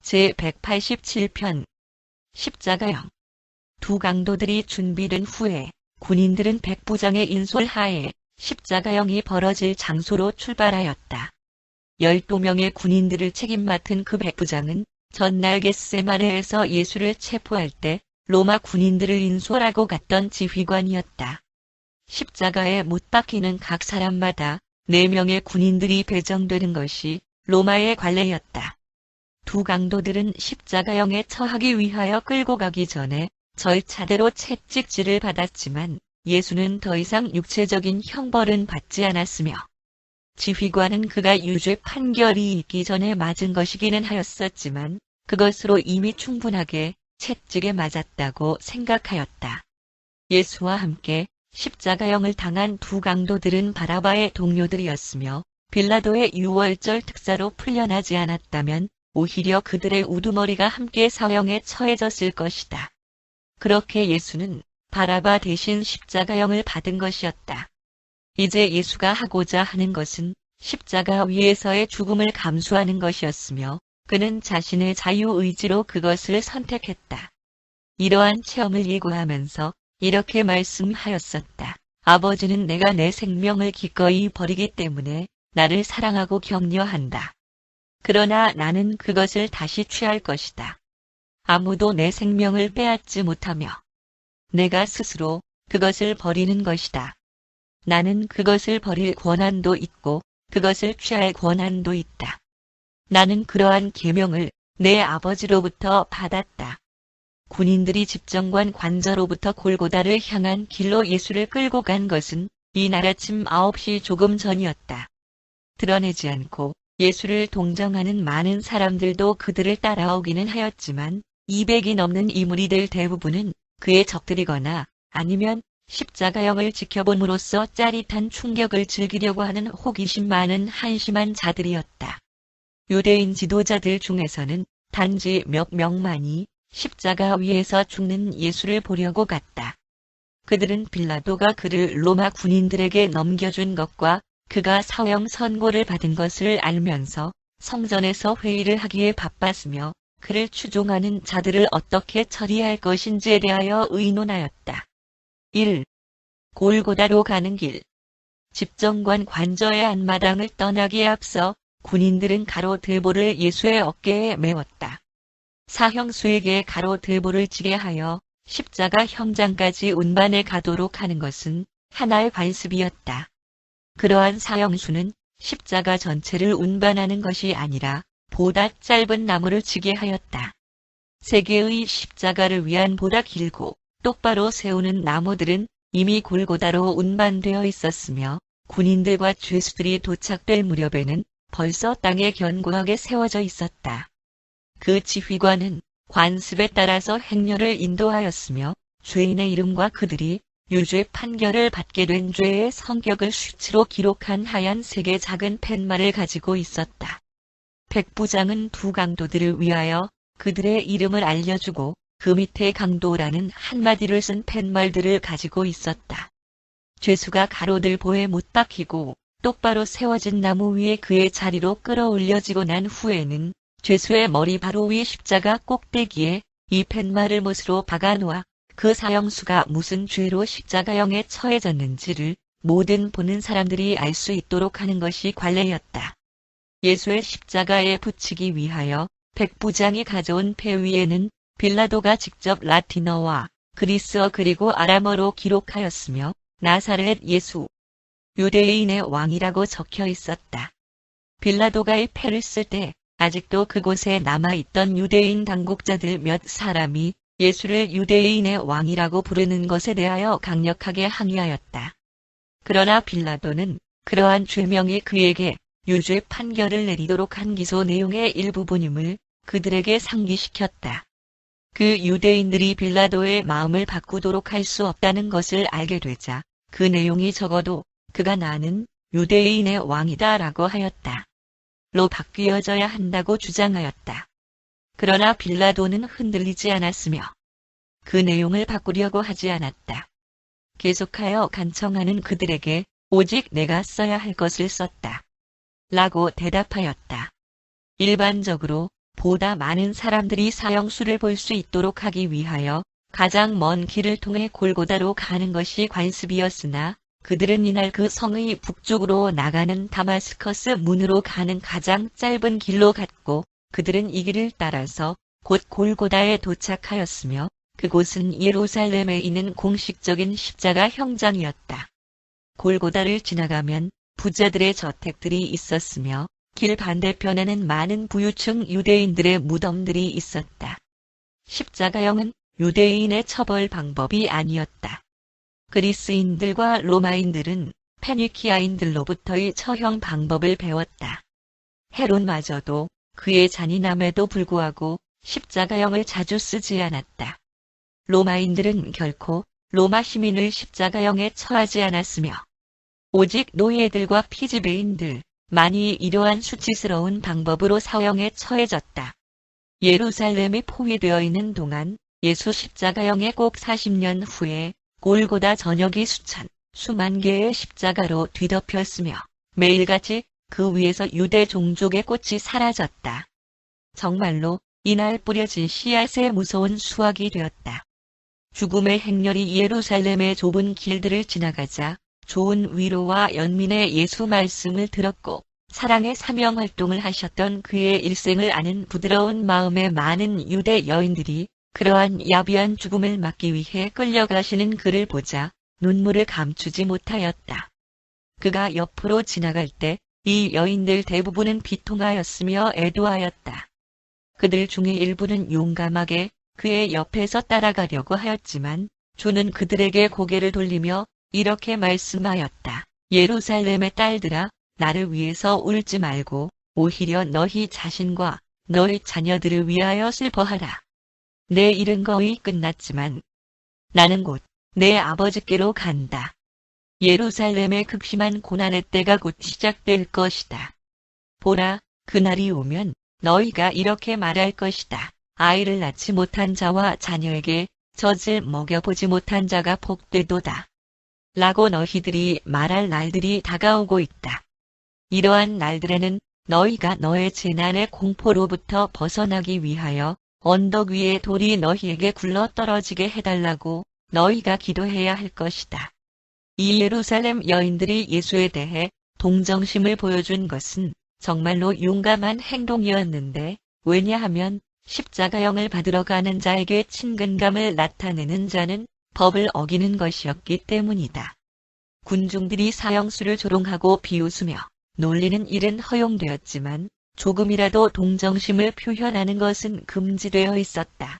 제187편 십자가형. 두 강도들이 준비된 후에 군인들은 백부장의 인솔하에 십자가형이 벌어질 장소로 출발하였다. 12명의 군인들을 책임맡은 그 백부장은 전날 겟세마네에서 예수를 체포할 때 로마 군인들을 인솔하고 갔던 지휘관이었다. 십자가에 못 박히는 각 사람마다 4명의 군인들이 배정되는 것이 로마의 관례였다. 두 강도들은 십자가형에 처하기 위하여 끌고 가기 전에 절차대로 채찍질을 받았지만 예수는 더 이상 육체적인 형벌은 받지 않았으며 지휘관은 그가 유죄 판결이 있기 전에 맞은 것이기는 하였었지만 그것으로 이미 충분하게 채찍에 맞았다고 생각하였다. 예수와 함께 십자가형을 당한 두 강도들은 바라바의 동료들이었으며 빌라도의 유월절 특사로 풀려나지 않았다면 오히려 그들의 우두머리가 함께 사형에 처해졌을 것이다. 그렇게 예수는 바라바 대신 십자가형을 받은 것이었다. 이제 예수가 하고자 하는 것은 십자가 위에서의 죽음을 감수하는 것이었으며 그는 자신의 자유의지로 그것을 선택했다. 이러한 체험을 예고하면서 이렇게 말씀하였었다. 아버지는 내가 내 생명을 기꺼이 버리기 때문에 나를 사랑하고 격려한다. 그러나 나는 그것을 다시 취할 것이다. 아무도 내 생명을 빼앗지 못하며 내가 스스로 그것을 버리는 것이다. 나는 그것을 버릴 권한도 있고 그것을 취할 권한도 있다. 나는 그러한 계명을 내 아버지로부터 받았다. 군인들이 집정관 관저로부터 골고다를 향한 길로 예수를 끌고 간 것은 이날 아침 9시 조금 전이었다. 드러내지 않고 예수를 동정하는 많은 사람들도 그들을 따라오기는 하였지만 200이 넘는 이 무리들 대부분은 그의 적들이거나 아니면 십자가형을 지켜봄으로써 짜릿한 충격을 즐기려고 하는 호기심 많은 한심한 자들이었다. 유대인 지도자들 중에서는 단지 몇 명만이 십자가 위에서 죽는 예수를 보려고 갔다. 그들은 빌라도가 그를 로마 군인들에게 넘겨준 것과 그가 사형 선고를 받은 것을 알면서 성전에서 회의를 하기에 바빴으며 그를 추종하는 자들을 어떻게 처리할 것인지에 대하여 의논하였다. 1. 골고다로 가는 길. 집정관 관저의 앞마당을 떠나기에 앞서 군인들은 가로 들보를 예수의 어깨에 메웠다. 사형수에게 가로 들보를 지게 하여 십자가 형장까지 운반해 가도록 하는 것은 하나의 관습이었다. 그러한 사형수는 십자가 전체를 운반하는 것이 아니라 보다 짧은 나무를 지게 하였다. 세 개의 십자가를 위한 보다 길고 똑바로 세우는 나무들은 이미 골고다로 운반되어 있었으며 군인들과 죄수들이 도착될 무렵에는 벌써 땅에 견고하게 세워져 있었다. 그 지휘관은 관습에 따라서 행렬을 인도하였으며 죄인의 이름과 그들이 유죄 판결을 받게 된 죄의 성격을 수치로 기록한 하얀 3개 작은 팻말을 가지고 있었다. 백부장은 두 강도들을 위하여 그들의 이름을 알려주고 그 밑에 강도라는 한마디를 쓴 팻말들을 가지고 있었다. 죄수가 가로들보에 못 박히고 똑바로 세워진 나무 위에 그의 자리로 끌어올려지고 난 후에는 죄수의 머리 바로 위 십자가 꼭대기에 이 팻말을 못으로 박아놓아 그 사형수가 무슨 죄로 십자가형에 처해졌는지를 모든 보는 사람들이 알 수 있도록 하는 것이 관례였다. 예수의 십자가에 붙이기 위하여 백부장이 가져온 패 위에는 빌라도가 직접 라틴어와 그리스어 그리고 아람어로 기록하였으며 나사렛 예수, 유대인의 왕이라고 적혀 있었다. 빌라도가 이 패를 쓸 때 아직도 그곳에 남아있던 유대인 당국자들 몇 사람이 예수를 유대인의 왕이라고 부르는 것에 대하여 강력하게 항의하였다. 그러나 빌라도는 그러한 죄명이 그에게 유죄 판결을 내리도록 한 기소 내용의 일부분임을 그들에게 상기시켰다. 그 유대인들이 빌라도의 마음을 바꾸도록 할 수 없다는 것을 알게 되자 그 내용이 적어도 그가 나는 유대인의 왕이다 라고 하였다. 로 바뀌어져야 한다고 주장하였다. 그러나 빌라도는 흔들리지 않았으며 그 내용을 바꾸려고 하지 않았다. 계속하여 간청하는 그들에게 오직 내가 써야 할 것을 썼다. 라고 대답하였다. 일반적으로 보다 많은 사람들이 사형수를 볼 수 있도록 하기 위하여 가장 먼 길을 통해 골고다로 가는 것이 관습이었으나 그들은 이날 그 성의 북쪽으로 나가는 다마스커스 문으로 가는 가장 짧은 길로 갔고 그들은 이 길을 따라서 곧 골고다에 도착하였으며 그곳은 예루살렘에 있는 공식적인 십자가 형장이었다. 골고다를 지나가면 부자들의 저택들이 있었으며 길 반대편에는 많은 부유층 유대인들의 무덤들이 있었다. 십자가형은 유대인의 처벌 방법이 아니었다. 그리스인들과 로마인들은 페니키아인들로부터의 처형 방법을 배웠다. 헤롯마저도 그의 잔인함에도 불구하고 십자가형을 자주 쓰지 않았다. 로마인들은 결코 로마 시민을 십자가형에 처하지 않았으며 오직 노예들과 피지배인들만이 이러한 수치스러운 방법으로 사형에 처해졌다. 예루살렘이 포위되어 있는 동안 예수 십자가형에 꼭 40년 후에 골고다 전역이 수만 개의 십자가로 뒤덮였으며 매일같이 그 위에서 유대 종족의 꽃이 사라졌다. 정말로 이날 뿌려진 씨앗의 무서운 수확이 되었다. 죽음의 행렬이 예루살렘의 좁은 길들을 지나가자 좋은 위로와 연민의 예수 말씀을 들었고 사랑의 사명 활동을 하셨던 그의 일생을 아는 부드러운 마음의 많은 유대 여인들이 그러한 야비한 죽음을 막기 위해 끌려가시는 그를 보자 눈물을 감추지 못하였다. 그가 옆으로 지나갈 때 이 여인들 대부분은 비통하였으며 애도하였다. 그들 중에 일부는 용감하게 그의 옆에서 따라가려고 하였지만 주는 그들에게 고개를 돌리며 이렇게 말씀하였다. 예루살렘의 딸들아, 나를 위해서 울지 말고 오히려 너희 자신과 너희 자녀들을 위하여 슬퍼하라. 내 일은 거의 끝났지만 나는 곧 내 아버지께로 간다. 예루살렘의 극심한 고난의 때가 곧 시작될 것이다. 보라, 그날이 오면 너희가 이렇게 말할 것이다. 아이를 낳지 못한 자와 자녀에게 젖을 먹여보지 못한 자가 복되도다. 라고 너희들이 말할 날들이 다가오고 있다. 이러한 날들에는 너희가 너의 재난의 공포로부터 벗어나기 위하여 언덕 위에 돌이 너희에게 굴러 떨어지게 해달라고 너희가 기도해야 할 것이다. 이 예루살렘 여인들이 예수에 대해 동정심을 보여준 것은 정말로 용감한 행동이었는데 왜냐하면 십자가형을 받으러 가는 자에게 친근감을 나타내는 자는 법을 어기는 것이었기 때문이다. 군중들이 사형수를 조롱하고 비웃으며 놀리는 일은 허용되었지만 조금이라도 동정심을 표현하는 것은 금지되어 있었다.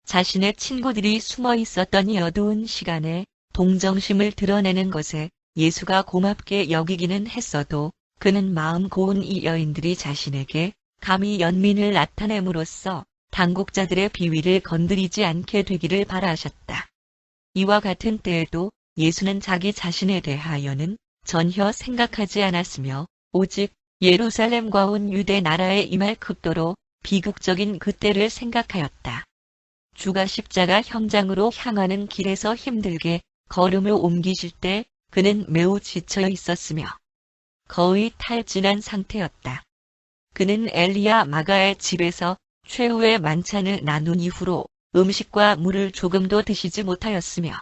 자신의 친구들이 숨어 있었던 이 어두운 시간에 동정심을 드러내는 것에 예수가 고맙게 여기기는 했어도 그는 마음 고운 이 여인들이 자신에게 감히 연민을 나타냄으로써 당국자들의 비위를 건드리지 않게 되기를 바라셨다. 이와 같은 때에도 예수는 자기 자신에 대하여는 전혀 생각하지 않았으며 오직 예루살렘과 온 유대 나라에 임할 극도로 비극적인 그때를 생각하였다. 주가 십자가 형장으로 향하는 길에서 힘들게 걸음을 옮기실 때 그는 매우 지쳐 있었으며 거의 탈진한 상태였다. 그는 엘리야 마가의 집에서 최후의 만찬을 나눈 이후로 음식과 물을 조금도 드시지 못하였으며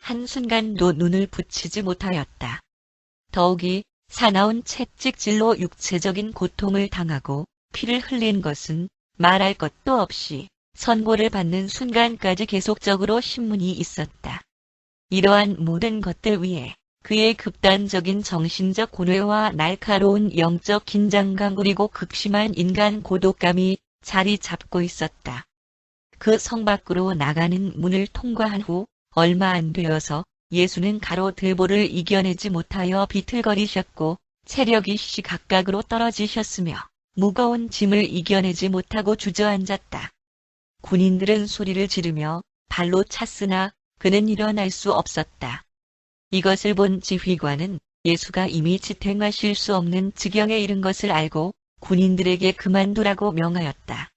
한순간도 눈을 붙이지 못하였다. 더욱이 사나운 채찍질로 육체적인 고통을 당하고 피를 흘린 것은 말할 것도 없이 선고를 받는 순간까지 계속적으로 신문이 있었다. 이러한 모든 것들 위에 그의 극단적인 정신적 고뇌와 날카로운 영적 긴장감 그리고 극심한 인간 고독감이 자리 잡고 있었다. 그 성 밖으로 나가는 문을 통과한 후 얼마 안 되어서 예수는 가로들보를 이겨내지 못하여 비틀거리셨고 체력이 시각각으로 떨어지셨으며 무거운 짐을 이겨내지 못하고 주저앉았다. 군인들은 소리를 지르며 발로 찼으나 그는 일어날 수 없었다. 이것을 본 지휘관은 예수가 이미 지탱하실 수 없는 지경에 이른 것을 알고 군인들에게 그만두라고 명하였다.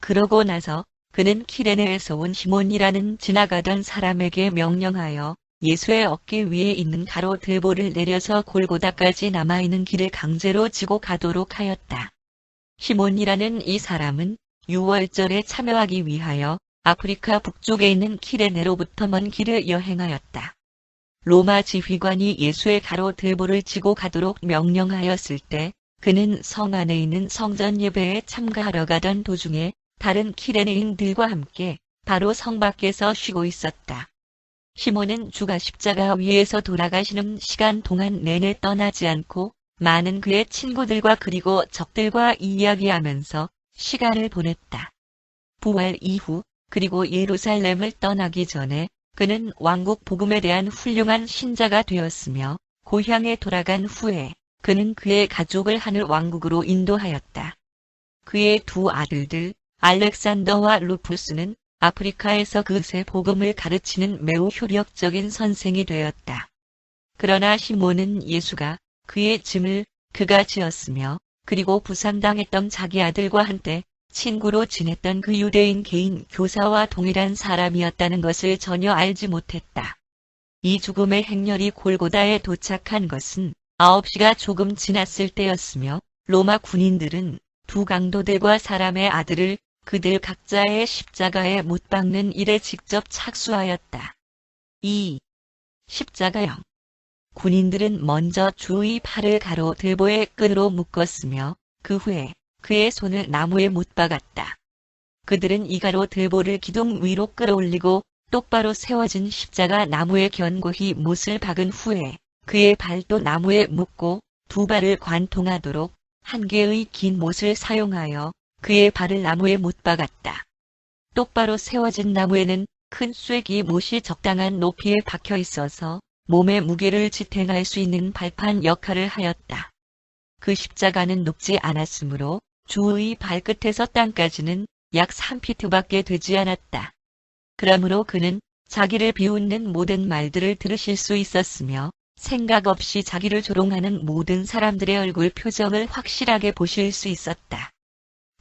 그러고 나서 그는 키레네에서 온 시몬이라는 지나가던 사람에게 명령하여 예수의 어깨 위에 있는 가로들보를 내려서 골고다까지 남아있는 길을 강제로 지고 가도록 하였다. 시몬이라는 이 사람은 유월절에 참여하기 위하여 아프리카 북쪽에 있는 키레네로부터 먼 길을 여행하였다. 로마 지휘관이 예수의 가로 들보를 지고 가도록 명령하였을 때 그는 성 안에 있는 성전 예배에 참가하러 가던 도중에 다른 키레네인들과 함께 바로 성 밖에서 쉬고 있었다. 시몬은 주가 십자가 위에서 돌아가시는 시간 동안 내내 떠나지 않고 많은 그의 친구들과 그리고 적들과 이야기하면서 시간을 보냈다. 부활 이후 그리고 예루살렘을 떠나기 전에 그는 왕국 복음에 대한 훌륭한 신자가 되었으며 고향에 돌아간 후에 그는 그의 가족을 하늘 왕국으로 인도하였다. 그의 두 아들들 알렉산더와 루푸스는 아프리카에서 그새 복음을 가르치는 매우 효력적인 선생이 되었다. 그러나 시몬은 예수가 그의 짐을 그가 지었으며 그리고 부상당했던 자기 아들과 한때 친구로 지냈던 그 유대인 개인 교사와 동일한 사람이었다는 것을 전혀 알지 못했다. 이 죽음의 행렬이 골고다에 도착한 것은 9시가 조금 지났을 때였으며 로마 군인들은 두 강도들과 사람의 아들을 그들 각자의 십자가에 못 박는 일에 직접 착수하였다. 2. 십자가형. 군인들은 먼저 주의 팔을 가로 들보의 끈으로 묶었으며 그 후에 그의 손을 나무에 못 박았다. 그들은 이 가로 들보를 기둥 위로 끌어올리고 똑바로 세워진 십자가 나무에 견고히 못을 박은 후에 그의 발도 나무에 묶고 두 발을 관통하도록 한 개의 긴 못을 사용하여 그의 발을 나무에 못 박았다. 똑바로 세워진 나무에는 큰 쐐기 못이 적당한 높이에 박혀 있어서 몸의 무게를 지탱할 수 있는 발판 역할을 하였다. 그 십자가는 높지 않았으므로 주의 발끝에서 땅까지는 약 3피트밖에 되지 않았다. 그러므로 그는 자기를 비웃는 모든 말들을 들으실 수 있었으며 생각 없이 자기를 조롱하는 모든 사람들의 얼굴 표정을 확실하게 보실 수 있었다.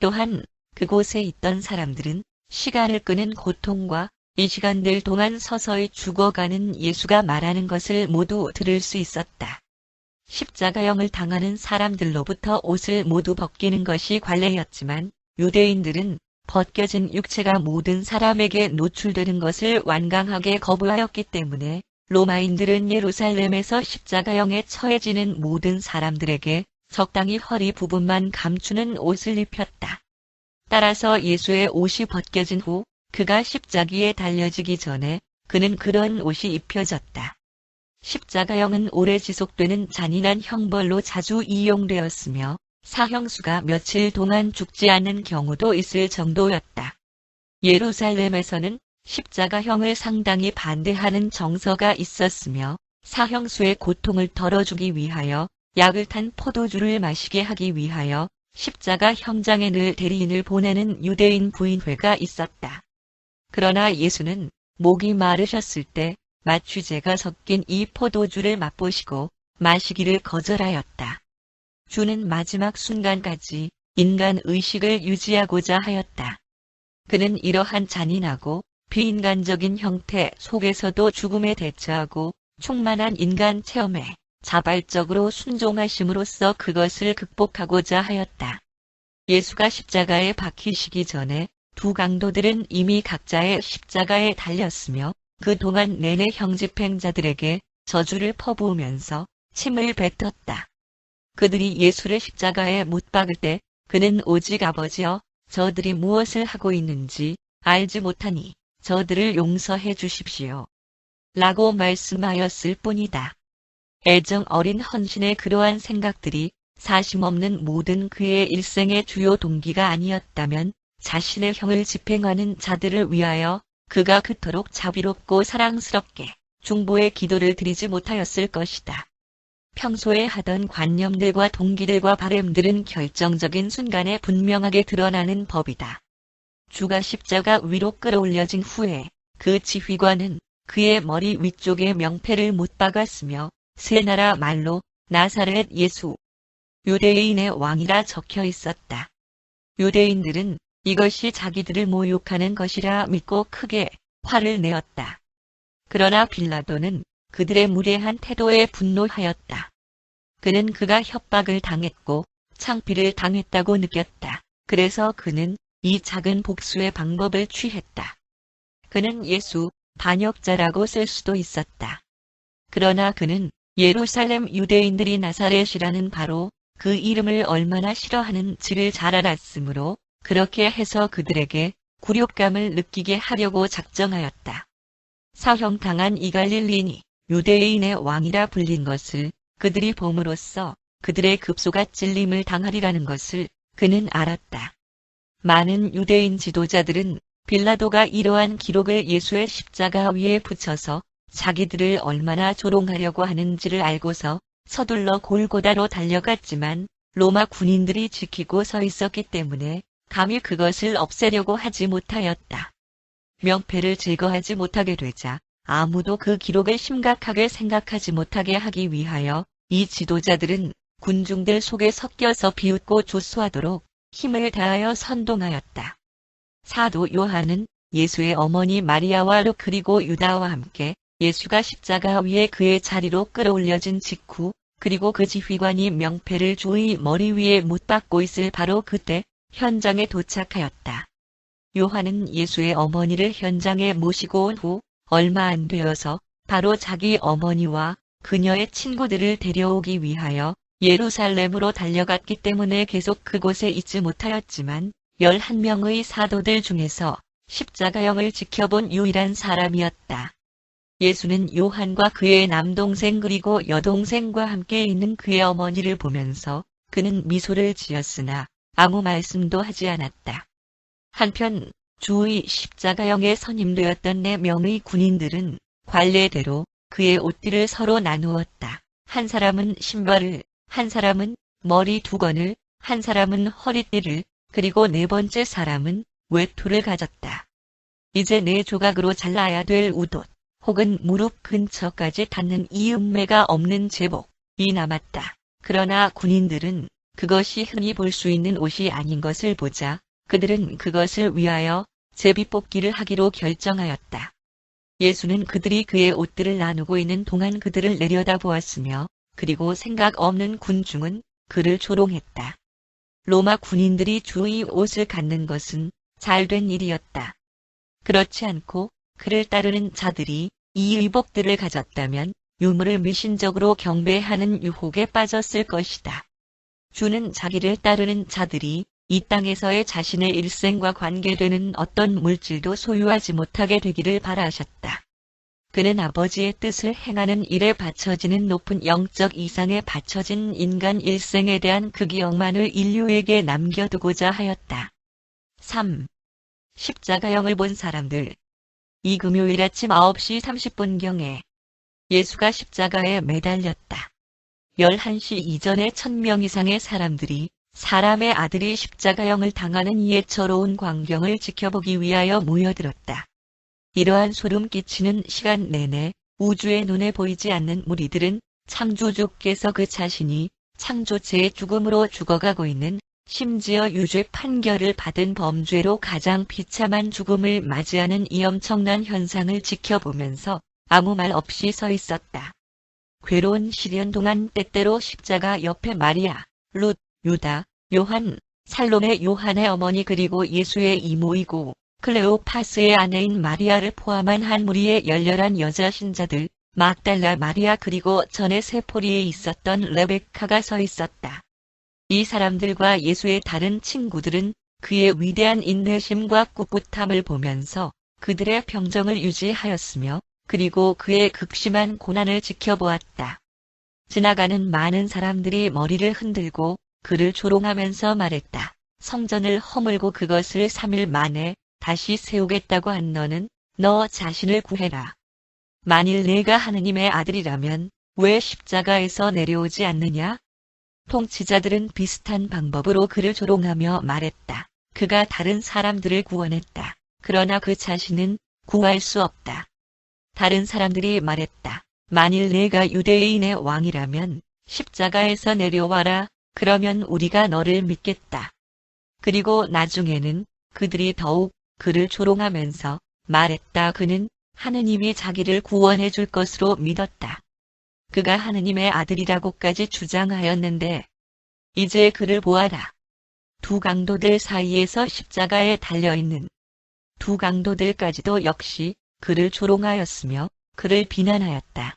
또한 그곳에 있던 사람들은 시간을 끄는 고통과 이 시간들 동안 서서히 죽어가는 예수가 말하는 것을 모두 들을 수 있었다. 십자가형을 당하는 사람들로부터 옷을 모두 벗기는 것이 관례였지만 유대인들은 벗겨진 육체가 모든 사람에게 노출되는 것을 완강하게 거부하였기 때문에 로마인들은 예루살렘에서 십자가형에 처해지는 모든 사람들에게 적당히 허리 부분만 감추는 옷을 입혔다. 따라서 예수의 옷이 벗겨진 후 그가 십자기에 달려지기 전에 그는 그런 옷이 입혀졌다. 십자가형은 오래 지속되는 잔인한 형벌로 자주 이용되었으며 사형수가 며칠 동안 죽지 않는 경우도 있을 정도였다. 예루살렘에서는 십자가형을 상당히 반대하는 정서가 있었으며 사형수의 고통을 덜어주기 위하여 약을 탄 포도주를 마시게 하기 위하여 십자가 형장에 늘 대리인을 보내는 유대인 부인회가 있었다. 그러나 예수는 목이 마르셨을 때 마취제가 섞인 이 포도주를 맛보시고 마시기를 거절하였다. 주는 마지막 순간까지 인간 의식을 유지하고자 하였다. 그는 이러한 잔인하고 비인간적인 형태 속에서도 죽음에 대처하고 충만한 인간 체험에 자발적으로 순종하심으로써 그것을 극복하고자 하였다. 예수가 십자가에 박히시기 전에 두 강도들은 이미 각자의 십자가에 달렸으며 그동안 내내 형집행자들에게 저주를 퍼부으면서 침을 뱉었다. 그들이 예수를 십자가에 못 박을 때 그는 오직 아버지여 저들이 무엇을 하고 있는지 알지 못하니 저들을 용서해 주십시오. 라고 말씀하였을 뿐이다. 애정 어린 헌신의 그러한 생각들이 사심없는 모든 그의 일생의 주요 동기가 아니었다면 자신의 형을 집행하는 자들을 위하여 그가 그토록 자비롭고 사랑스럽게 중보의 기도를 드리지 못하였을 것이다. 평소에 하던 관념들과 동기들과 바램들은 결정적인 순간에 분명하게 드러나는 법이다. 주가 십자가 위로 끌어올려진 후에 그 지휘관은 그의 머리 위쪽에 명패를 못 박았으며 세 나라 말로 나사렛 예수, 유대인의 왕이라 적혀 있었다. 유대인들은 이것이 자기들을 모욕하는 것이라 믿고 크게 화를 내었다. 그러나 빌라도는 그들의 무례한 태도에 분노하였다. 그는 그가 협박을 당했고 창피를 당했다고 느꼈다. 그래서 그는 이 작은 복수의 방법을 취했다. 그는 예수 반역자라고 쓸 수도 있었다. 그러나 그는 예루살렘 유대인들이 나사렛이라는 바로 그 이름을 얼마나 싫어하는지를 잘 알았으므로 그렇게 해서 그들에게 굴욕감을 느끼게 하려고 작정하였다. 사형당한 이 갈릴리인이 유대인의 왕이라 불린 것을 그들이 봄으로써 그들의 급소가 찔림을 당하리라는 것을 그는 알았다. 많은 유대인 지도자들은 빌라도가 이러한 기록을 예수의 십자가 위에 붙여서 자기들을 얼마나 조롱하려고 하는지를 알고서 서둘러 골고다로 달려갔지만 로마 군인들이 지키고 서 있었기 때문에 감히 그것을 없애려고 하지 못하였다. 명패를 제거하지 못하게 되자 아무도 그 기록을 심각하게 생각하지 못하게 하기 위하여 이 지도자들은 군중들 속에 섞여서 비웃고 조소하도록 힘을 다하여 선동하였다. 사도 요한은 예수의 어머니 마리아와 루 그리고 유다와 함께 예수가 십자가 위에 그의 자리로 끌어올려진 직후 그리고 그 지휘관이 명패를 주의 머리 위에 못 박고 있을 바로 그때 현장에 도착하였다. 요한은 예수의 어머니를 현장에 모시고 온 후 얼마 안 되어서 바로 자기 어머니와 그녀의 친구들을 데려오기 위하여 예루살렘으로 달려갔기 때문에 계속 그곳에 있지 못하였지만 11명의 사도들 중에서 십자가형을 지켜본 유일한 사람이었다. 예수는 요한과 그의 남동생 그리고 여동생과 함께 있는 그의 어머니를 보면서 그는 미소를 지었으나 아무 말씀도 하지 않았다. 한편 주의 십자가형에 선임되었던 4명의 군인들은 관례대로 그의 옷들을 서로 나누었다. 한 사람은 신발을, 한 사람은 머리 두건을, 한 사람은 허리띠를, 그리고 4번째 사람은 외투를 가졌다. 이제 4조각으로 잘라야 될 웃옷, 혹은 무릎 근처까지 닿는 이음매가 없는 제복이 남았다. 그러나 군인들은 그것이 흔히 볼 수 있는 옷이 아닌 것을 보자 그들은 그것을 위하여 제비뽑기를 하기로 결정하였다. 예수는 그들이 그의 옷들을 나누고 있는 동안 그들을 내려다보았으며 그리고 생각 없는 군중은 그를 조롱했다. 로마 군인들이 주의 옷을 갖는 것은 잘된 일이었다. 그렇지 않고 그를 따르는 자들이 이 의복들을 가졌다면 유물을 미신적으로 경배하는 유혹에 빠졌을 것이다. 주는 자기를 따르는 자들이 이 땅에서의 자신의 일생과 관계되는 어떤 물질도 소유하지 못하게 되기를 바라셨다. 그는 아버지의 뜻을 행하는 일에 바쳐지는 높은 영적 이상에 바쳐진 인간 일생에 대한 그 기억만을 인류에게 남겨두고자 하였다. 3. 십자가형을 본 사람들. 이 금요일 아침 9시 30분경에 예수가 십자가에 매달렸다. 11시 이전에 1000명 이상의 사람들이 사람의 아들이 십자가형을 당하는 이 애처로운 광경을 지켜보기 위하여 모여들었다. 이러한 소름 끼치는 시간 내내 우주의 눈에 보이지 않는 무리들은 창조주께서 그 자신이 창조체의 죽음으로 죽어가고 있는 심지어 유죄 판결을 받은 범죄로 가장 비참한 죽음을 맞이하는 이 엄청난 현상을 지켜보면서 아무 말 없이 서 있었다. 괴로운 시련 동안 때때로 십자가 옆에 마리아, 룻, 유다, 요한, 살로메 요한의 어머니 그리고 예수의 이모이고 클레오파스의 아내인 마리아를 포함한 한 무리의 열렬한 여자 신자들, 막달라 마리아 그리고 전에 세포리에 있었던 레베카가 서 있었다. 이 사람들과 예수의 다른 친구들은 그의 위대한 인내심과 꿋꿋함을 보면서 그들의 평정을 유지하였으며 그리고 그의 극심한 고난을 지켜보았다. 지나가는 많은 사람들이 머리를 흔들고 그를 조롱하면서 말했다. 성전을 허물고 그것을 3일 만에 다시 세우겠다고 한 너는 너 자신을 구해라. 만일 내가 하느님의 아들이라면 왜 십자가에서 내려오지 않느냐? 통치자들은 비슷한 방법으로 그를 조롱하며 말했다. 그가 다른 사람들을 구원했다. 그러나 그 자신은 구할 수 없다. 다른 사람들이 말했다. 만일 내가 유대인의 왕이라면 십자가에서 내려와라. 그러면 우리가 너를 믿겠다. 그리고 나중에는 그들이 더욱 그를 조롱하면서 말했다. 그는 하느님이 자기를 구원해 줄 것으로 믿었다. 그가 하느님의 아들이라고까지 주장하였는데 이제 그를 보아라. 두 강도들 사이에서 십자가에 달려있는 두 강도들까지도 역시 그를 조롱하였으며 그를 비난하였다.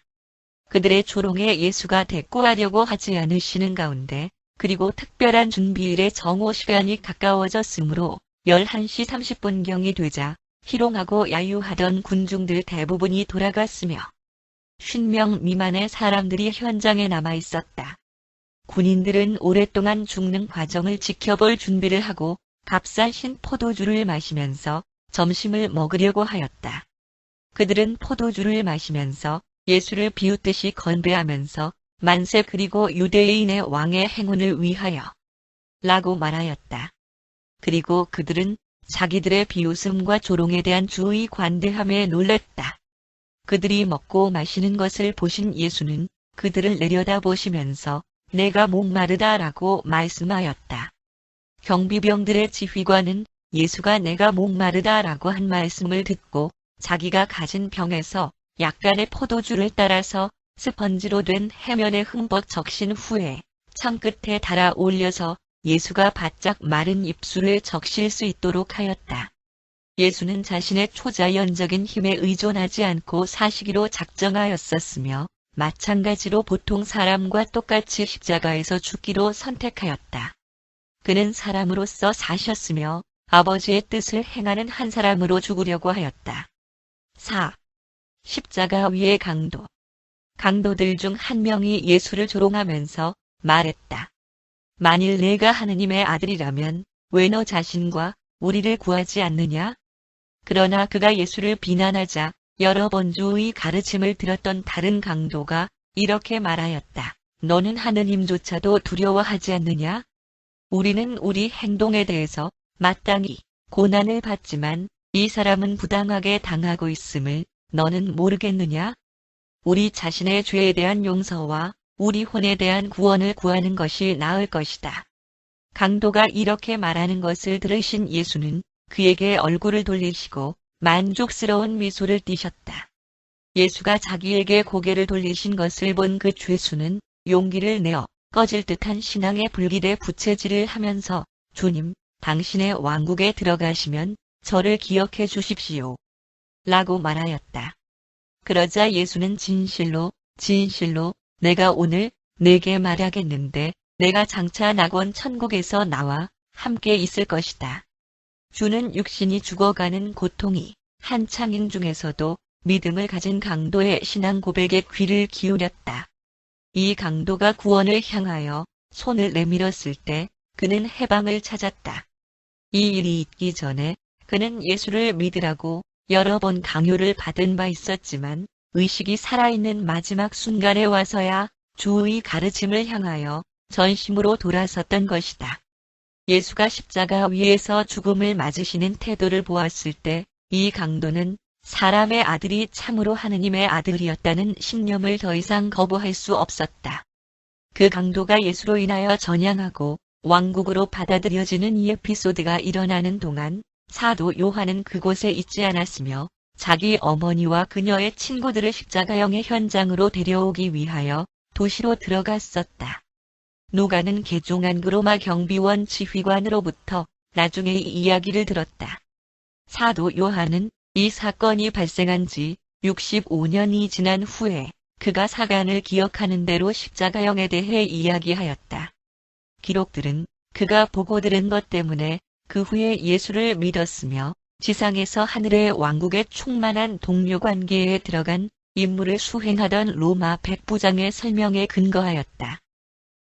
그들의 조롱에 예수가 대꾸하려고 하지 않으시는 가운데 그리고 특별한 준비일의 정오 시간이 가까워졌으므로 11시 30분경이 되자 희롱하고 야유하던 군중들 대부분이 돌아갔으며 50명 미만의 사람들이 현장에 남아 있었다. 군인들은 오랫동안 죽는 과정을 지켜볼 준비를 하고 값싸신 포도주를 마시면서 점심을 먹으려고 하였다. 그들은 포도주를 마시면서 예수를 비웃듯이 건배하면서 만세 그리고 유대인의 왕의 행운을 위하여 라고 말하였다. 그리고 그들은 자기들의 비웃음과 조롱에 대한 주의 관대함에 놀랐다. 그들이 먹고 마시는 것을 보신 예수는 그들을 내려다보시면서 내가 목마르다라고 말씀하였다. 경비병들의 지휘관은 예수가 내가 목마르다라고 한 말씀을 듣고 자기가 가진 병에서 약간의 포도주를 따라서 스펀지로 된 해면에 흠뻑 적신 후에 창 끝에 달아 올려서 예수가 바짝 마른 입술에 적실 수 있도록 하였다. 예수는 자신의 초자연적인 힘에 의존하지 않고 사시기로 작정하였었으며 마찬가지로 보통 사람과 똑같이 십자가에서 죽기로 선택하였다. 그는 사람으로서 사셨으며 아버지의 뜻을 행하는 한 사람으로 죽으려고 하였다. 4. 십자가 위의 강도. 강도들 중 한 명이 예수를 조롱하면서 말했다. 만일 내가 하느님의 아들이라면 왜 너 자신과 우리를 구하지 않느냐? 그러나 그가 예수를 비난하자 여러 번 주의 가르침을 들었던 다른 강도가 이렇게 말하였다. 너는 하느님조차도 두려워하지 않느냐? 우리는 우리 행동에 대해서 마땅히 고난을 받지만 이 사람은 부당하게 당하고 있음을 너는 모르겠느냐? 우리 자신의 죄에 대한 용서와 우리 혼에 대한 구원을 구하는 것이 나을 것이다. 강도가 이렇게 말하는 것을 들으신 예수는 그에게 얼굴을 돌리시고 만족스러운 미소를 띠셨다. 예수가 자기에게 고개를 돌리신 것을 본 그 죄수는 용기를 내어 꺼질 듯한 신앙의 불길에 부채질을 하면서 주님, 당신의 왕국에 들어가시면 저를 기억해 주십시오. 라고 말하였다. 그러자 예수는 진실로 내가 오늘 네게 말하겠는데 내가 장차 낙원 천국에서 나와 함께 있을 것이다. 주는 육신이 죽어가는 고통이 한창인 중에서도 믿음을 가진 강도의 신앙 고백에 귀를 기울였다. 이 강도가 구원을 향하여 손을 내밀었을 때 그는 해방을 찾았다. 이 일이 있기 전에 그는 예수를 믿으라고 여러 번 강요를 받은 바 있었지만 의식이 살아있는 마지막 순간에 와서야 주의 가르침을 향하여 전심으로 돌아섰던 것이다. 예수가 십자가 위에서 죽음을 맞으시는 태도를 보았을 때 이 강도는 사람의 아들이 참으로 하느님의 아들이었다는 신념을 더 이상 거부할 수 없었다. 그 강도가 예수로 인하여 전향하고 왕국으로 받아들여지는 이 에피소드가 일어나는 동안 사도 요한은 그곳에 있지 않았으며 자기 어머니와 그녀의 친구들을 십자가형의 현장으로 데려오기 위하여 도시로 들어갔었다. 누가는 개종한 그로마 경비원 지휘관으로부터 나중에 이 이야기를 들었다. 사도 요한은 이 사건이 발생한 지 65년이 지난 후에 그가 사간을 기억하는 대로 십자가형에 대해 이야기하였다. 기록들은 그가 보고 들은 것 때문에 그 후에 예수를 믿었으며 지상에서 하늘의 왕국의 충만한 동료 관계에 들어간 임무를 수행하던 로마 백부장의 설명에 근거하였다.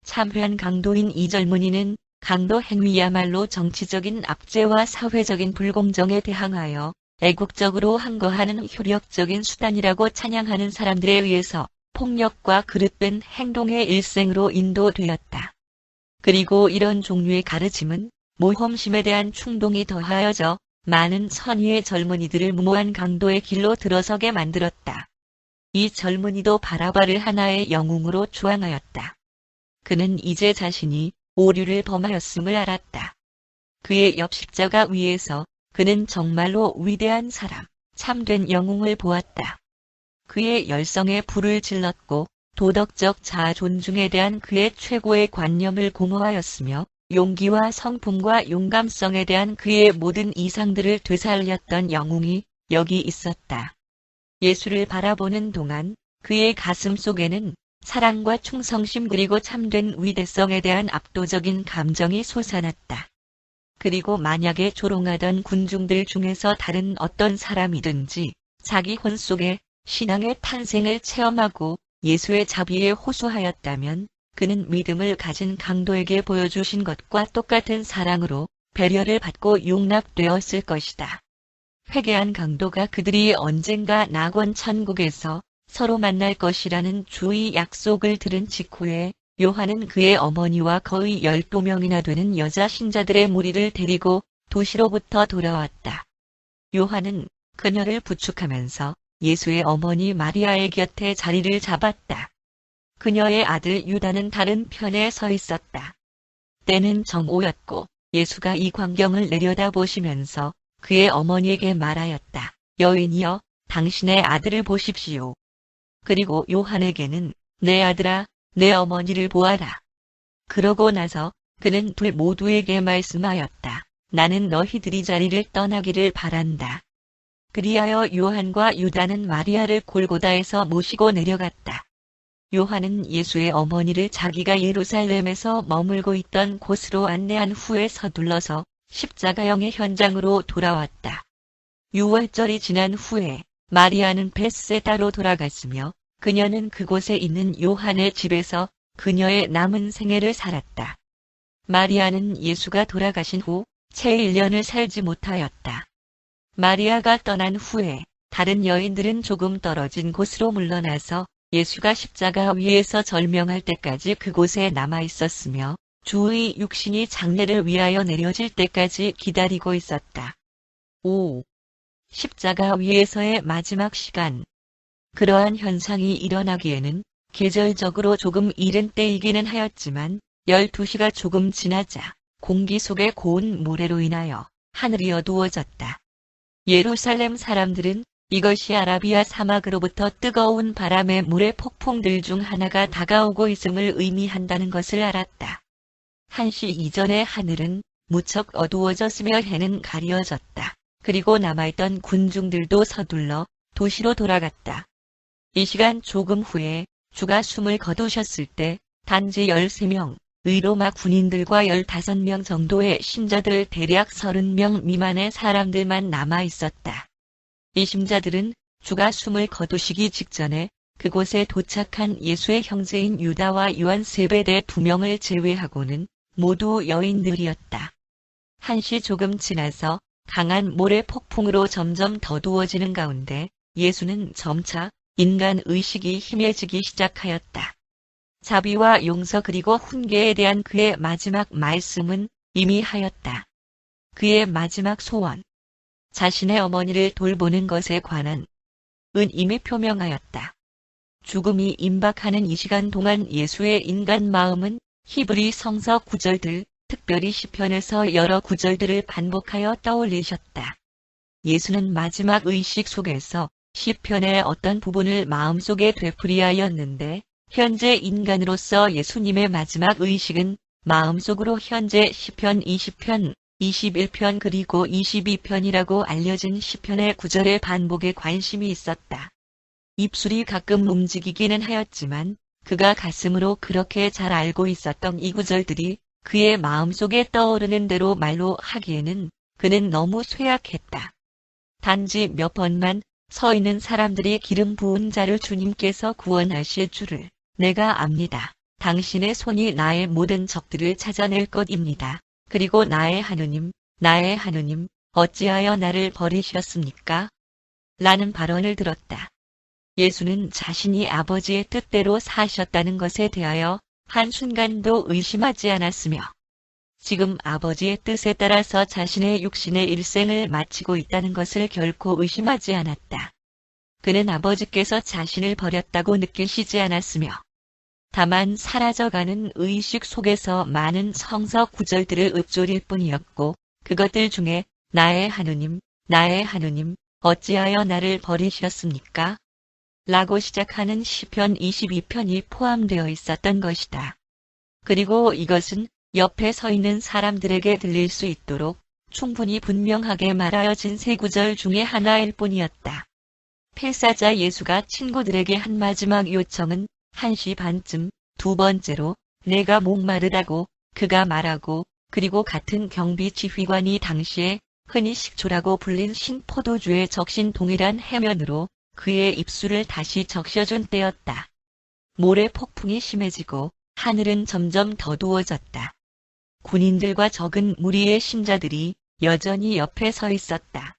참회한 강도인 이 젊은이는 강도 행위야말로 정치적인 압제와 사회적인 불공정에 대항하여 애국적으로 항거하는 효력적인 수단이라고 찬양하는 사람들에 의해서 폭력과 그릇된 행동의 일생으로 인도되었다. 그리고 이런 종류의 가르침은 모험심에 대한 충동이 더하여져 많은 선의의 젊은이들을 무모한 강도의 길로 들어서게 만들었다. 이 젊은이도 바라바를 하나의 영웅으로 추앙하였다. 그는 이제 자신이 오류를 범하였음을 알았다. 그의 옆 십자가 위에서 그는 정말로 위대한 사람, 참된 영웅을 보았다. 그의 열성에 불을 질렀고 도덕적 자아 존중에 대한 그의 최고의 관념을 공허하였으며 용기와 성품과 용감성에 대한 그의 모든 이상들을 되살렸던 영웅이 여기 있었다. 예수를 바라보는 동안 그의 가슴 속에는 사랑과 충성심 그리고 참된 위대성에 대한 압도적인 감정이 솟아났다. 그리고 만약에 조롱하던 군중들 중에서 다른 어떤 사람이든지 자기 혼 속에 신앙의 탄생을 체험하고 예수의 자비에 호소하였다면 그는 믿음을 가진 강도에게 보여주신 것과 똑같은 사랑으로 배려를 받고 용납되었을 것이다. 회개한 강도가 그들이 언젠가 낙원 천국에서 서로 만날 것이라는 주의 약속을 들은 직후에 요한은 그의 어머니와 거의 12명이나 되는 여자 신자들의 무리를 데리고 도시로부터 돌아왔다. 요한은 그녀를 부축하면서 예수의 어머니 마리아의 곁에 자리를 잡았다. 그녀의 아들 유다는 다른 편에 서 있었다. 때는 정오였고 예수가 이 광경을 내려다보시면서 그의 어머니에게 말하였다. 여인이여, 당신의 아들을 보십시오. 그리고 요한에게는 내 아들아, 내 어머니를 보아라. 그러고 나서 그는 둘 모두에게 말씀하였다. 나는 너희들이 자리를 떠나기를 바란다. 그리하여 요한과 유다는 마리아를 골고다에서 모시고 내려갔다. 요한은 예수의 어머니를 자기가 예루살렘에서 머물고 있던 곳으로 안내한 후에 서둘러서 십자가형의 현장으로 돌아왔다. 6월절이 지난 후에 마리아는 벳세다로 돌아갔으며 그녀는 그곳에 있는 요한의 집에서 그녀의 남은 생애를 살았다. 마리아는 예수가 돌아가신 후 채 1년을 살지 못하였다. 마리아가 떠난 후에 다른 여인들은 조금 떨어진 곳으로 물러나서 예수가 십자가 위에서 절명할 때까지 그곳에 남아 있었으며 주의 육신이 장례를 위하여 내려질 때까지 기다리고 있었다. 5. 십자가 위에서의 마지막 시간. 그러한 현상이 일어나기에는 계절적으로 조금 이른 때이기는 하였지만 12시가 조금 지나자 공기 속의 고운 모래로 인하여 하늘이 어두워졌다. 예루살렘 사람들은 이것이 아라비아 사막으로부터 뜨거운 바람의 물의 폭풍들 중 하나가 다가오고 있음을 의미한다는 것을 알았다. 1시 이전의 하늘은 무척 어두워졌으며 해는 가려졌다. 그리고 남아있던 군중들도 서둘러 도시로 돌아갔다. 이 시간 조금 후에 주가 숨을 거두셨을 때 단지 13명, 의로마 군인들과 15명 정도의 신자들 대략 30명 미만의 사람들만 남아 있었다. 이 신자들은 주가 숨을 거두시기 직전에 그곳에 도착한 예수의 형제인 유다와 요한 세베대 2명을 제외하고는 모두 여인들이었다. 1시 조금 지나서 강한 모래 폭풍으로 점점 더두어지는 가운데 예수는 점차 인간 의식이 희미해지기 시작하였다. 자비와 용서 그리고 훈계에 대한 그의 마지막 말씀은 이미 하였다. 그의 마지막 소원, 자신의 어머니를 돌보는 것에 관한 은 이미 표명하였다. 죽음이 임박하는 이 시간 동안 예수의 인간 마음은 히브리 성서 구절들, 특별히 시편에서 여러 구절들을 반복하여 떠올리셨다. 예수는 마지막 의식 속에서 시편의 어떤 부분을 마음속에 되풀이하였는데 현재 인간으로서 예수님의 마지막 의식은 마음속으로 현재 시편 20편, 21편 그리고 22편이라고 알려진 시편의 구절의 반복에 관심이 있었다. 입술이 가끔 움직이기는 하였지만 그가 가슴으로 그렇게 잘 알고 있었던 이 구절들이 그의 마음속에 떠오르는 대로 말로 하기에는 그는 너무 쇠약했다. 단지 몇 번만 서 있는 사람들이 기름 부은 자를 주님께서 구원하실 줄을 내가 압니다. 당신의 손이 나의 모든 적들을 찾아낼 것입니다. 그리고 나의 하느님, 어찌하여 나를 버리셨습니까? 라는 발언을 들었다. 예수는 자신이 아버지의 뜻대로 사셨다는 것에 대하여 한순간도 의심하지 않았으며 지금 아버지의 뜻에 따라서 자신의 육신의 일생을 마치고 있다는 것을 결코 의심하지 않았다. 그는 아버지께서 자신을 버렸다고 느끼시지 않았으며 다만 사라져가는 의식 속에서 많은 성서 구절들을 읊조릴 뿐이었고 그것들 중에 나의 하느님, 어찌하여 나를 버리셨습니까? 라고 시작하는 시편 22편이 포함되어 있었던 것이다. 그리고 이것은 옆에 서 있는 사람들에게 들릴 수 있도록 충분히 분명하게 말하여진 세 구절 중에 하나일 뿐이었다. 필사자 예수가 친구들에게 한 마지막 요청은 1시 반쯤, 두 번째로 내가 목마르다고 그가 말하고, 그리고 같은 경비 지휘관이 당시에 흔히 식초라고 불린 신포도주에 적신 동일한 해면으로 그의 입술을 다시 적셔준 때였다. 모래 폭풍이 심해지고 하늘은 점점 어두워졌다. 군인들과 적은 무리의 신자들이 여전히 옆에 서 있었다.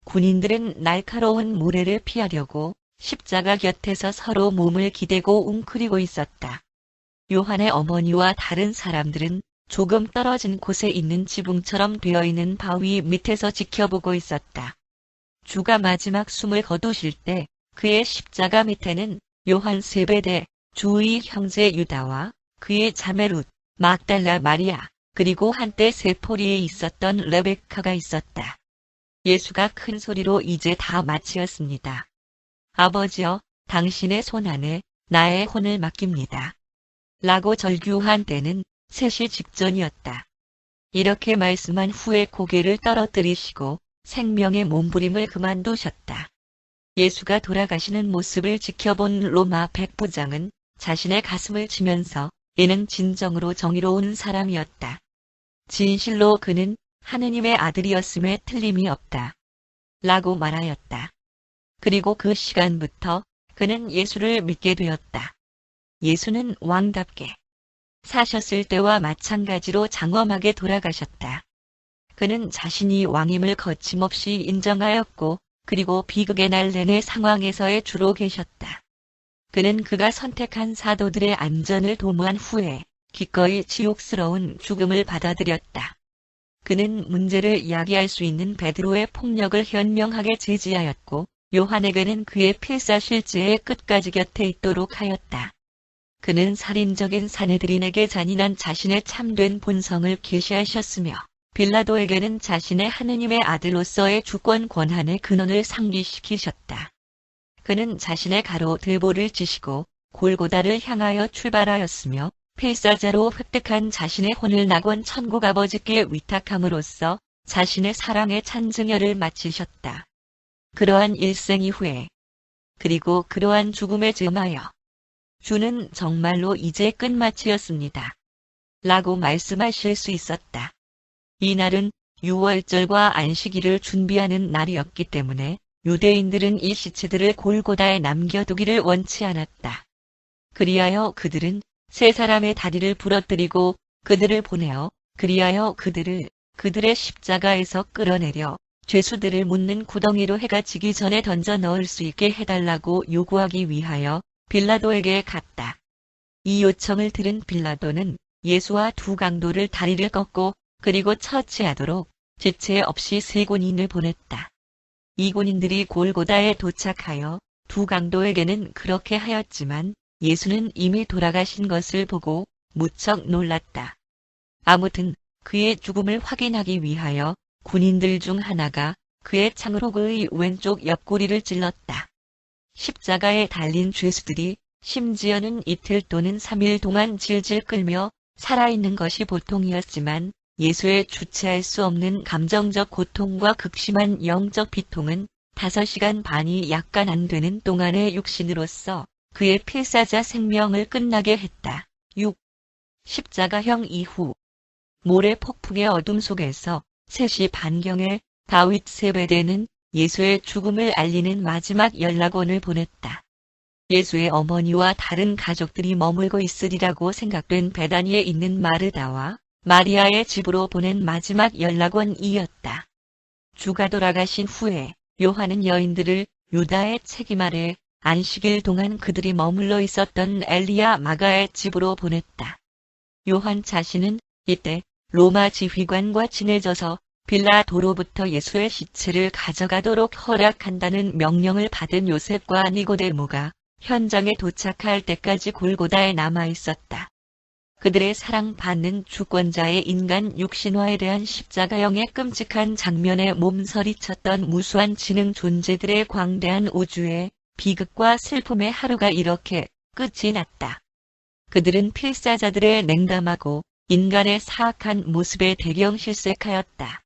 군인들은 날카로운 모래를 피하려고 십자가 곁에서 서로 몸을 기대고 웅크리고 있었다. 요한의 어머니와 다른 사람들은 조금 떨어진 곳에 있는 지붕처럼 되어 있는 바위 밑에서 지켜보고 있었다. 주가 마지막 숨을 거두실 때 그의 십자가 밑에는 요한 세베대, 주의 형제 유다와 그의 자매 룻, 막달라 마리아, 그리고 한때 세포리에 있었던 레베카가 있었다. 예수가 큰 소리로 이제 다 마치었습니다. 아버지여, 당신의 손 안에 나의 혼을 맡깁니다. 라고 절규한 때는 3시 직전이었다. 이렇게 말씀한 후에 고개를 떨어뜨리시고 생명의 몸부림을 그만두셨다. 예수가 돌아가시는 모습을 지켜본 로마 백부장은 자신의 가슴을 치면서 이는 진정으로 정의로운 사람이었다. 진실로 그는 하느님의 아들이었음에 틀림이 없다. 라고 말하였다. 그리고 그 시간부터 그는 예수를 믿게 되었다. 예수는 왕답게 사셨을 때와 마찬가지로 장엄하게 돌아가셨다. 그는 자신이 왕임을 거침없이 인정하였고, 그리고 비극의 날 내내 상황에서의 주로 계셨다. 그는 그가 선택한 사도들의 안전을 도모한 후에 기꺼이 지옥스러운 죽음을 받아들였다. 그는 문제를 이야기할 수 있는 베드로의 폭력을 현명하게 제지하였고, 요한에게는 그의 필사실제의 끝까지 곁에 있도록 하였다. 그는 살인적인 사내들인에게 잔인한 자신의 참된 본성을 계시하셨으며, 빌라도에게는 자신의 하느님의 아들로서의 주권 권한의 근원을 상기시키셨다. 그는 자신의 가로 들보를 지시고 골고다를 향하여 출발하였으며, 필사자로 획득한 자신의 혼을 낙원 천국 아버지께 위탁함으로써 자신의 사랑의 찬증여를 마치셨다. 그러한 일생 이후에, 그리고 그러한 죽음에 즈음하여 주는 정말로 이제 끝마치였습니다. 라고 말씀하실 수 있었다. 이날은 유월절과 안식일을 준비하는 날이었기 때문에 유대인들은 이 시체들을 골고다에 남겨두기를 원치 않았다. 그리하여 그들은 세 사람의 다리를 부러뜨리고 그들을 보내어 그리하여 그들의 십자가에서 끌어내려 죄수들을 묻는 구덩이로 해가 지기 전에 던져 넣을 수 있게 해달라고 요구하기 위하여 빌라도에게 갔다. 이 요청을 들은 빌라도는 예수와 두 강도를 다리를 꺾고 그리고 처치하도록 지체 없이 3군인을 보냈다. 이 군인들이 골고다에 도착하여 두 강도에게는 그렇게 하였지만 예수는 이미 돌아가신 것을 보고 무척 놀랐다. 아무튼 그의 죽음을 확인하기 위하여 군인들 중 하나가 그의 창으로 그의 왼쪽 옆구리를 찔렀다. 십자가에 달린 죄수들이 심지어는 이틀 또는 3일 동안 질질 끌며 살아있는 것이 보통이었지만 예수의 주체할 수 없는 감정적 고통과 극심한 영적 비통은 5시간 반이 약간 안 되는 동안의 육신으로서 그의 필사자 생명을 끝나게 했다. 6. 십자가형 이후 모래 폭풍의 어둠 속에서 3시 반경에 다윗 세베대는 예수의 죽음을 알리는 마지막 연락원을 보냈다. 예수의 어머니와 다른 가족들이 머물고 있으리라고 생각된 베다니에 있는 마르다와 마리아의 집으로 보낸 마지막 연락원이었다. 주가 돌아가신 후에 요한은 여인들을 유다의 책임 아래 안식일 동안 그들이 머물러 있었던 엘리야 마가의 집으로 보냈다. 요한 자신은 이때 로마 지휘관과 친해져서 빌라도로부터 예수의 시체를 가져가도록 허락한다는 명령을 받은 요셉과 니고데모가 현장에 도착할 때까지 골고다에 남아 있었다. 그들의 사랑받는 주권자의 인간 육신화에 대한 십자가형의 끔찍한 장면에 몸서리쳤던 무수한 지능 존재들의 광대한 우주에 비극과 슬픔의 하루가 이렇게 끝이 났다. 그들은 필사자들의 냉담하고 인간의 사악한 모습에 대경실색하였다.